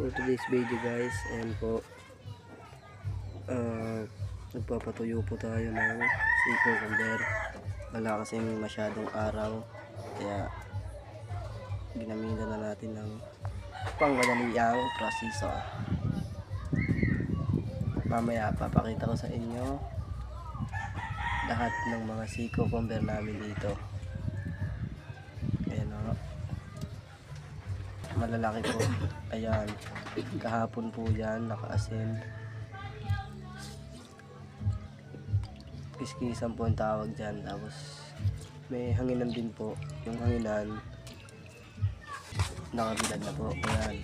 For today's video guys, ayan po, nagpapatuyo po tayo ng sea cucumber. Wala kasing masyadong araw, kaya ginamitan na natin ng pangmadaliang proseso. Mamaya papakita ko sa inyo lahat ng mga sea cucumber namin dito. Ayan o, malalaki po. Ayan, kahapon po yan, nakaasin. Kiskisan po ang tawag dyan. Tapos may hanginan din po. Yung hanginan nakabilad na po. Ayan,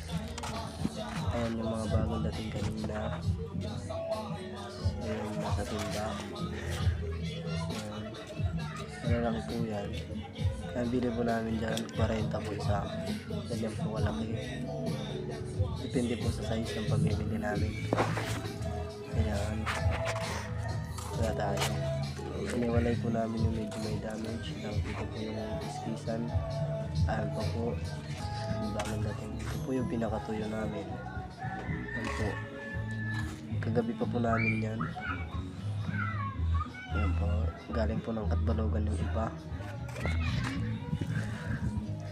ayan yung mga bagong dating kanina. Ayan, nasa tinda. Ayan, malalaki po yan. Ang bili po namin dyan 40 po isa. Ganyan po kalaki. Depende po sa size ng pamimili namin. Ayan, wala tayo. Iniwalay po namin yung medyo may damage. Nakikita po yung iskisan. Ayan pa po yung bagong dating. Ito po yung pinakatuyo namin. Ayan po, kagabi pa po namin yan. Ayan po, galing po ng Katbalogan yung iba.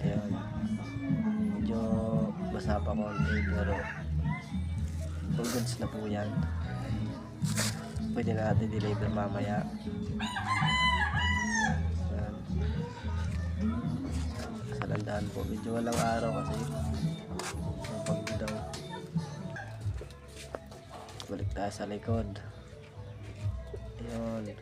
Ayan, medyo basa pa konti pero full goods na po yan. Pwede na natin deliver mamaya. Ayan, sa landaan po, medyo walang araw kasi pag daw. Balik tayo sa likod. Ayan.